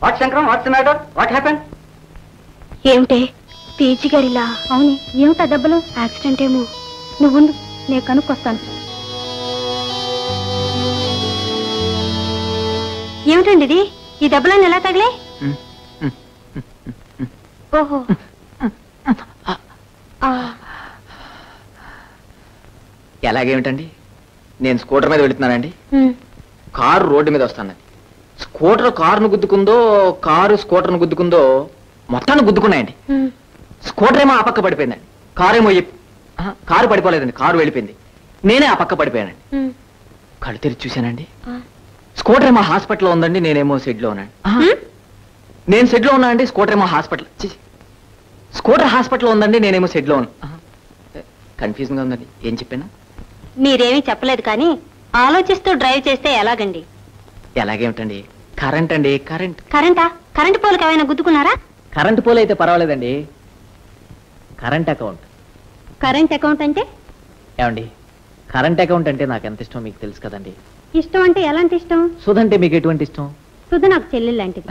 What Shankaram, what's the matter, what happen? ఏమిటే పీచి గారిలా? అవునే, ఏమిటా దెబ్బలు? యాక్సిడెంట్ ఏమో. నువ్వు నేను కనుక్కొస్తాను. ఏమిటండి ఇది? ఈ దెబ్బలన్నీ ఎలా తగిలే? ఓహో, ఎలాగేమిటండి? నేను స్కూటర్ మీద వెళుతున్నానండి, కారు రోడ్డు మీద వస్తానండి. స్కూటర్ కారును గుద్దుకుందో, కారు స్కూటర్ను గుద్దుకుందో, మొత్తాన్ని గుద్దుకున్నాయండి. స్కూటర్ ఏమో ఆ పక్క పడిపోయిందండి, కారు పడిపోలేదండి, కారు వెళ్ళిపోయింది. నేనే ఆ పక్క పడిపోయానండి. కళ్ళు తెరిచి చూశానండి, స్కూటర్ ఏమో హాస్పిటల్లో ఉందండి, నేనేమో షెడ్లో ఉన్నాను. నేను షెడ్లో ఉన్నానండి, స్కూటర్ ఏమో హాస్పిటల్. స్కూటర్ హాస్పిటల్లో ఉందండి, నేనేమో షెడ్లో ఉన్నాను. కన్ఫ్యూజన్ గా ఉందండి. ఏం చెప్పాను? మీరేమీ చెప్పలేదు కానీ ఆలోచిస్తూ డ్రైవ్ చేస్తే ఎలాగండి? ఎలాగేమిటండి? కరెంట్ అండి, కరెంట్. కరెంటా? కరెంట్ పోల్కి ఏమైనా గుద్దుకున్నారా? కరెంట్ పోల్ అయితే పర్వాలేదండి, కరెంట్ అకౌంట్. కరెంట్ అకౌంట్ అంటే? ఏమండి, కరెంట్ అకౌంట్ అంటే నాకు ఎంత ఇష్టం మీకు తెలుసు కదండి. ఇష్టం అంటే ఎలాంటి ఇష్టం? సుధంటే మీకు ఎటువంటి ఇష్టం? సుధ నాకు చెల్లెలు లాంటిది.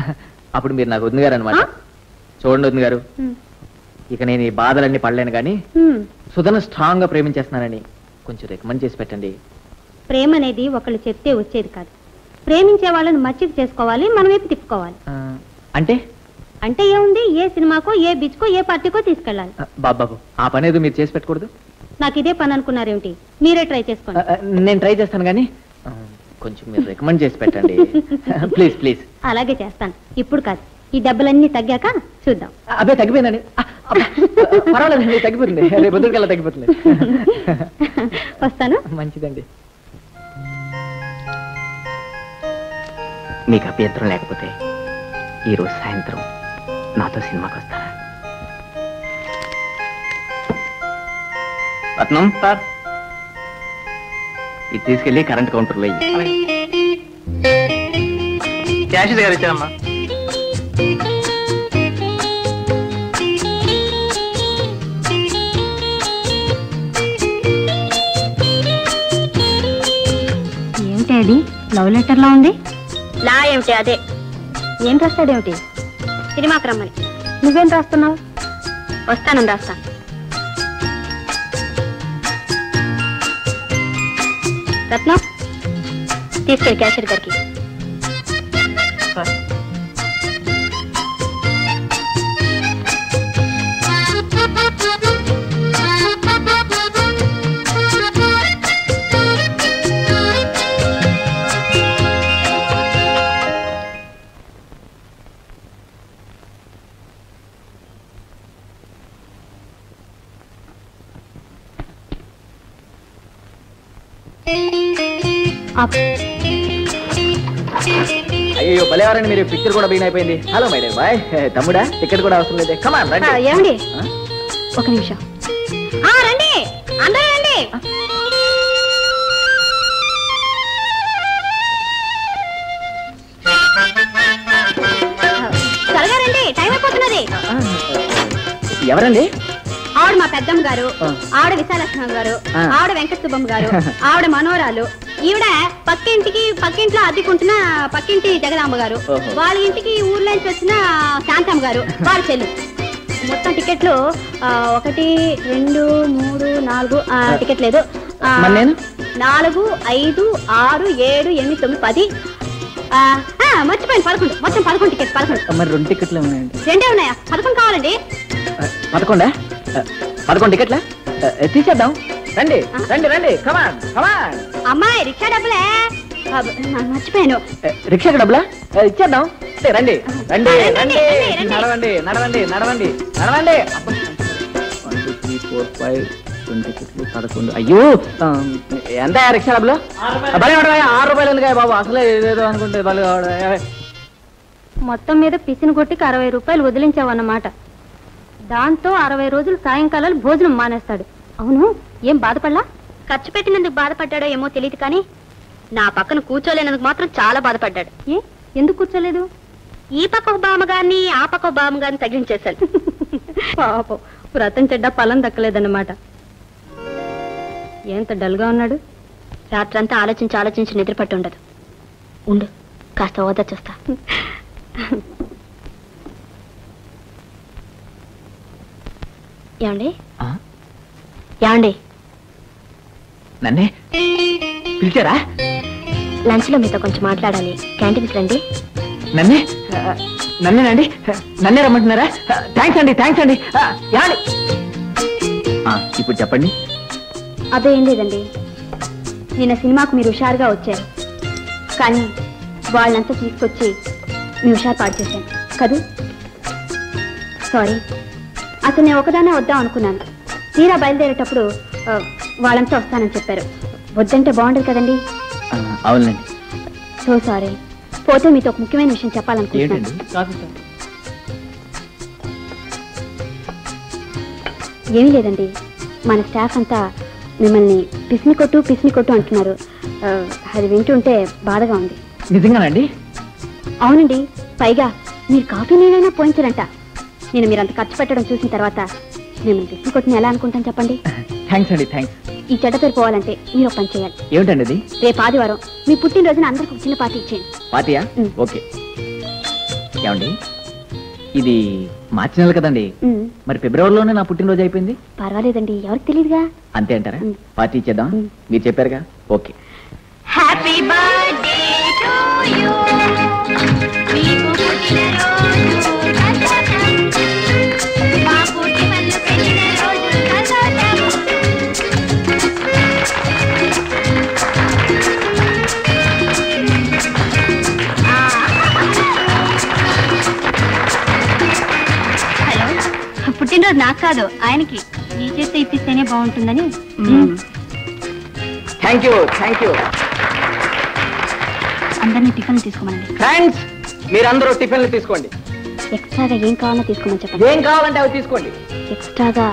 అప్పుడు మీరు నాకు వదిన గారు అనమాట. చూడండి వదిన గారు, ఇక నేను ఈ బాధలన్నీ పడలేను కానీ సుధను స్ట్రాంగ్ గా ప్రేమించేస్తున్నానని కొంచెం రికమెండ్ చేసి పెట్టండి. ప్రేమ అనేది ఒకళ్ళు చెప్తే వచ్చేది కాదు. ప్రేమించే వాళ్ళని మచ్చిక చేసుకోవాలి, మన వైపు తిప్పుకోవాలి. అంటే అంటే ఏముంది, ఏ సినిమాకో, ఏ బీచ్కో, ఏ పార్టీకో తీసుకెళ్ళాలి. బాబు, ఆ పని ఏదో మీరు చేసి పెట్టకూడదు? నాకు ఇదే పని అనుకున్నారేమిటి? మీరే ట్రై చేసుకోండి. నేను ట్రై చేస్తాను కానీ కొంచెం మీరు రికమెండ్ చేసి పెట్టండి ప్లీజ్ ప్లీజ్. అలాగే చేస్తాను, ఇప్పుడు కాదు, ఈ డబ్బులన్నీ తగ్గాక చూద్దాం. అబ్బే తగ్గిపోయిందండి, పర్వాలేదండి, తగ్గిపోతుంది, రేపు పొద్దుకల్లా తగ్గిపోతుంది. వస్తాను. మంచిదండి. మీకు అభ్యంతరం లేకపోతే ఈరోజు సాయంత్రం నాతో సినిమాకి వస్తారా? రత్నం సార్, ఇది తీసుకెళ్ళి కరెంట్ కౌంటర్లో క్యాష్ దగ్గర ఇచ్చారమ్మా. ఏమిటి అది? లవ్ లెటర్ లా ఉంది. లా ఏమిటి? అదే. ఏం రాస్తాడేమిటి? సినిమాకి రమ్మని. నువ్వేం రాస్తున్నావు? వస్తానని రాస్తాను. రత్నం, తీసుకెళ్ళి క్యాషియర్ గారికి. అయ్యో భలేవారండి మీరు, పిక్చర్ కూడా బిగిన్ అయిపోయింది. Hello my dear bye. తమ్ముడా, టికెట్ కూడా అవసరం లేదే. కమాన్ రండి. ఏమండి, ఒక నిమిషం. రండి, అందరూ రండి. త్వరగా రండి, టైం అయిపోతున్నది. ఎవరండి? ఆవిడ మా పెద్దమ్మ గారు, ఆవిడ విశాలక్ష్మ గారు, ఆవిడ వెంకట సుబ్బమ్మ గారు, ఆవిడ మనోరాలు, ఈవిడ పక్కింట్లో అద్దెకుంటున్న పక్కింటి జగదాంబ గారు, వాళ్ళ ఇంటికి ఊర్లోంచి వచ్చిన శాంతమ్మ గారు, వాళ్ళ చెల్లి. మొత్తం టికెట్లు 1, 2, 3, 4 టికెట్ లేదు. 4, 5, 6, 7, 8, 9, 10. మర్చిపోయింది 11. మొత్తం 11 టికెట్. 11. మరి 2 టికెట్లు ఉన్నాయండి? 2 ఉన్నాయా? 11 కావాలండి. 11 టికెట్లా? తీసేద్దాం. రండి రండి రండి, కమాన్ కమాన్. అమ్మాయి, రిక్షా డబ్బులే మర్చిపోయాను. రిక్షాకి డబ్బులా? ఇచ్చేద్దాం. రండి రండి రండి, నడవండి నడవండి నడవండి నడవండి. 1, 2, 3, 4, 5, 20 టికెట్లు 11. అయ్యో, ఎంత రిక్షా డబ్బులు? 6 రూపాయలు ఎందుకు బాబు? అసలే ఏదేదో అనుకుంటే వాళ్ళు. మొత్తం మీద పిసిని కొట్టికి 60 రూపాయలు వదిలించావన్నమాట. దాంతో 60 రోజులు సాయంకాలాలు భోజనం మానేస్తాడు. అవును, ఏం బాధపడలా? ఖర్చు పెట్టినందుకు బాధపడ్డాడో ఏమో తెలియదు కానీ నా పక్కన కూర్చోలేనందుకు మాత్రం చాలా బాధపడ్డాడు. ఎందుకు కూర్చోలేదు? ఈ పక్క బామ్మగారిని, ఆ పక్క బామ్మగారిని తగిలించేశాడు. పాపం, వ్రతం చెడ్డ ఫలం దక్కలేదన్నమాట. ఎంత డల్గా ఉన్నాడు. రాత్రంతా ఆలోచించి నిద్రపట్టు ఉండదు. ఉండు, కాస్త ఓదా చూస్తా. ఏమండి ఏమండి నన్నే పిలిచారా? లంచ్ లో మీతో కొంచెం మాట్లాడాలి. క్యాంటీన్కి రండి. నన్నేనండి? నన్నే రమ్మంటున్నారా? థ్యాంక్స్ అండి. ఇప్పుడు చెప్పండి. అదేం లేదండి, నిన్న సినిమాకు మీరు హుషారుగా వచ్చారు, కానీ వాళ్ళంతా తీసుకొచ్చి మీ హుషారు పాడు చేశాను కదూ. సారీ, అసలు నేను ఒకదానే వద్దాం అనుకున్నాను. తీరా బయలుదేరేటప్పుడు వాళ్ళంతా వస్తానని చెప్పారు. వద్దంటే బాగుండదు కదండి. అవునండి. So sorry. పోతే మీతో ఒక ముఖ్యమైన విషయం చెప్పాలనుకుంటున్నాను. ఏమీ లేదండి, మన స్టాఫ్ అంతా మిమ్మల్ని పిసిని కొట్టు అంటున్నారు. అది వింటుంటే బాధగా ఉంది. నిజంగానండి? అవునండి, పైగా మీరు కాఫీ నీళ్ళైనా పోయించారంట. నేను మీరంత ఖర్చు పెట్టడం చూసిన తర్వాత మిమ్మల్ని పిసిని కొట్టిన ఎలా అనుకుంటాను చెప్పండి. థ్యాంక్స్ అండి. థ్యాంక్స్. ఈ చెడ్డ పేరు పోవాలంటే మీరు ఒక పని చేయాలి. ఏమిటండి అది? రేపు ఆదివారం మీ పుట్టినరోజున అందరికి ఒక చిన్న పార్టీ ఇచ్చేయండి. పార్టీయా? ఓకే. ఏమండి, ఇది మార్చి నెల కదండి, మరి ఫిబ్రవరిలోనే నా పుట్టినరోజు అయిపోయింది. పర్వాలేదండి, ఎవరికి తెలియదుగా. అంతే అంటారా? పార్టీ ఇచ్చేద్దాం. మీరు చెప్పారుగా. Okay. Happy birthday to you. మీకు పుట్టినరోజు సంతోషం. మా పుట్టి వల్ల పుట్టినరోజు సంతోషం. హలో, పుట్టినరోజు నాకు కాదు ఆయనకి. నీ చేస్తే ఇప్పిస్తేనే బాగుంటుందని. Thank you. అందరినీ టిఫిన్లు తీసుకోమనండి. థ్యాంక్స్. మీరందరూ టిఫిన్లు తీసుకోండి. ఎక్స్ట్రాగా ఏం కావాలో తీసుకోమని చెప్పండి. ఏం కావాలంటే అవి తీసుకోండి. ఎక్స్ట్రాగా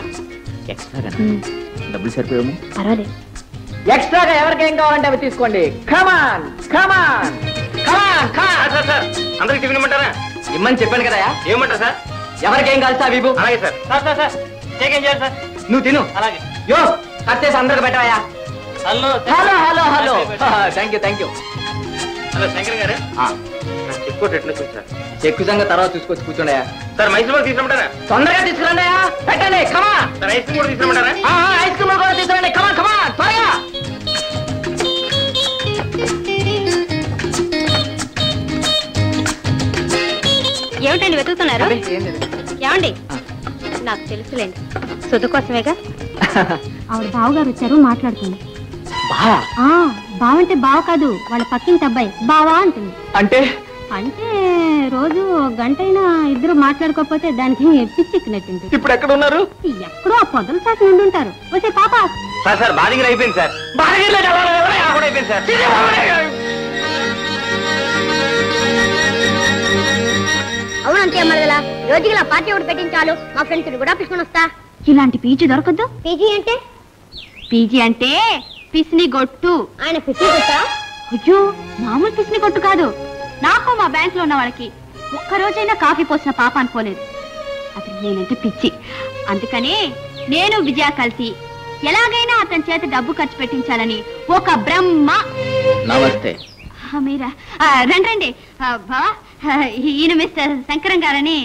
డబ్బులు సరిపోయాము. పర్వాలేదు. ఎక్స్ట్రాగా ఎవరికి ఏం కావాలంటే అవి తీసుకోండి. కమాన్. అందరికి టిఫిన్ ఇమ్మంటారా? ఇమ్మని చెప్పాను కదా. ఏమంటారు సార్? ఎవరికి ఏం కావాలి సార్? విభు. అలాగే సార్. ఏం చేయాలి సార్? నువ్వు తిను. అలాగే. యో కట్ చేసి అందరికి పెట్టవయ్యా. Hello thank you. Hello Shankar గారు, చెక్ కొట్టి ఎట్లా సార్? చెక్కు సంగతి తర్వాత చూసుకొచ్చి కూర్చోండియా. సార్ మైసూర్ తీసుకురమ్మంటారా? తొందరగా తీసుకురండి. పెట్టండి. కమా. సార్ ఐస్ క్రీమ్ కూడా తీసుకురమ్మంటారా? ఐస్ క్రీమ్ కూడా తీసుకురండి. కమా త్వరగా. ఏమిటండి వెతుకుతున్నారు? ఏమండి, నాకు తెలుసులేండి, సుధ కోసమేగా. ఆవిడ బావగారు వచ్చారు, మాట్లాడుతుంది. బావంటే బావ కాదు, వాళ్ళ పక్కింటి అబ్బాయి బావా అంటుంది. అంటే రోజు గంటైనా ఇద్దరు మాట్లాడుకోకపోతే దానికి పిచ్చెక్కినట్టుంది. ఇప్పుడు ఎక్కడ ఉన్నారు? ఎక్కడో ఆ పొదల చాటు నుండి ఉంటారు. వచ్చే పాప. సార్ బాధిగిరి అయిపోయింది సార్. అయిపోయింది సార్. అవునంతే మరదలా, రోజుకి ఇలా పార్టీ ఒకటి పెట్టించాలు. మా ఫ్రెండ్స్ కూడా పిసుకొని వస్తా. ఇలాంటి పీజీ దొరకద్దు. పీజీ అంటే పిసిని గొట్టు. ఆయన పిసిని కొట్టా? అయ్యో, మామూలు పిసిని కొట్టు కాదు. నాకు మా బ్యాంక్ లో ఉన్న వాళ్ళకి ఒక్కరోజైనా కాఫీ పోసిన పాప అనుకోలేదు. అది నేనంటే పిచ్చి. అందుకని నేను విజయ కలిసి ఎలాగైనా అతని చేత డబ్బు ఖర్చు పెట్టించాలని ఒక బ్రహ్మ. నమస్తే. మీరా? రండి. బావా, ఈయన మిస్టర్ శంకరం గారని.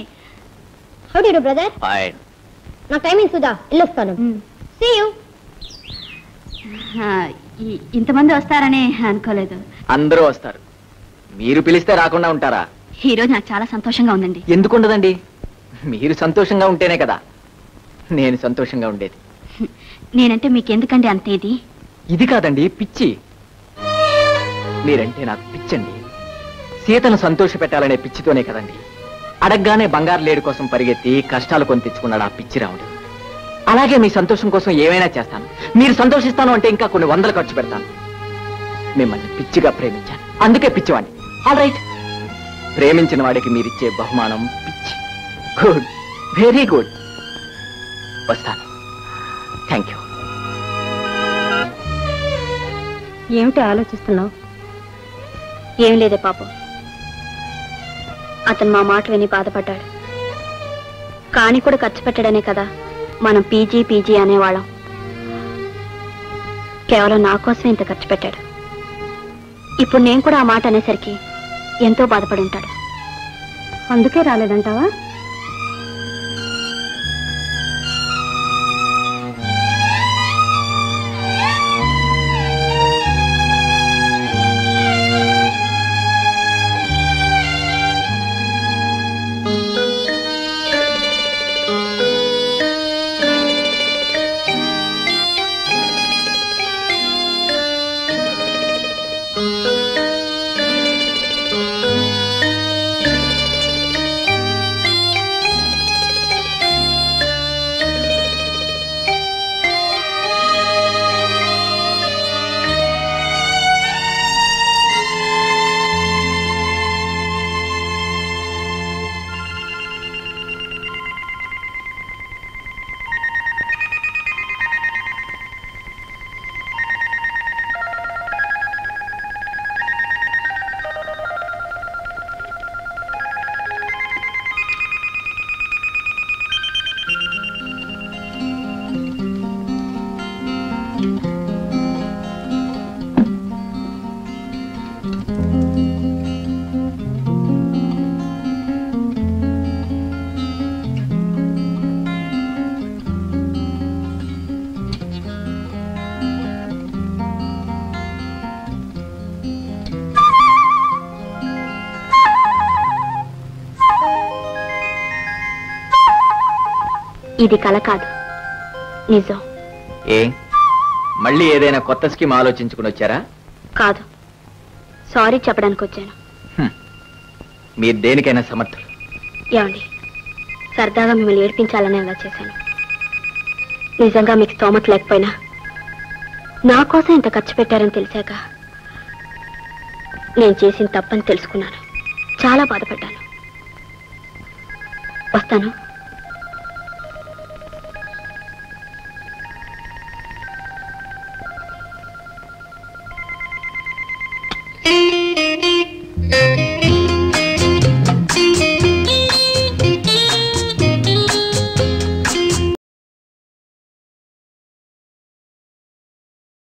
How do you do brother? Fine. నా టైమింగ్ సుధా, వెళ్ళొస్తాను. See you. ఇంతమంది వస్తారని అనుకోలేదు. అందరూ వస్తారు. మీరు పిలిస్తే రాకుండా ఉంటారా? ఈ రోజు నాకు చాలా సంతోషంగా ఉందండి. ఎందుకుండదండి? మీరు సంతోషంగా ఉంటేనే కదా నేను సంతోషంగా ఉండేది. నేనంటే మీకెందుకండి అంతేది? ఇది కాదండి, పిచ్చి. మీరంటే నాకు పిచ్చండి. సీతను సంతోష పెట్టాలనే పిచ్చితోనే కదండి అడగ్గానే బంగారు లేడు కోసం పరిగెత్తి కష్టాలు కొని తెచ్చుకున్నాడు ఆ పిచ్చి రాముడు. అలాగే మీ సంతోషం కోసం ఏమైనా చేస్తాను. మీరు సంతోషిస్తాను అంటే ఇంకా కొన్ని వందలు ఖర్చు పెడతాను. మిమ్మల్ని పిచ్చిగా ప్రేమించాను, అందుకే పిచ్చివాడిని. ఆల్ రైట్, ప్రేమించిన వాడికి మీరిచ్చే బహుమానం పిచ్చి. Good, very good. వస్తాను. Thank you. ఏమిటి ఆలోచిస్తున్నావు? ఏం లేదే పాపం, అతను మా మాట విని బాధపడ్డాడు. కానీ కూడా ఖర్చు పెట్టడనే కదా మనం పీజీ అనేవాళ్ళం. కేవలం నా కోసం ఇంత ఖర్చు పెట్టాడు. ఇప్పుడు నేను కూడా ఆ మాట అనేసరికి ఎంతో బాధపడి ఉంటాడు. అందుకే రాలేదంటావా? ఇది కల కాదు, నిజం. ఏ మళ్ళీ ఏదైనా కొత్త స్కీమ్ ఆలోచించుకుని వచ్చారా? కాదు, సారీ చెప్పడానికి వచ్చాను. మీరు దేనికైనా సమర్థులు. ఏమండి, సరదాగా మిమ్మల్ని ఏడిపించాలని అలా చేశాను. నిజంగా మీకు స్తోమత లేకపోయినా నా కోసం ఇంత ఖర్చు పెట్టారని తెలిసాక నేను చేసిన తప్పని తెలుసుకున్నాను. చాలా బాధపడ్డాను. వస్తాను.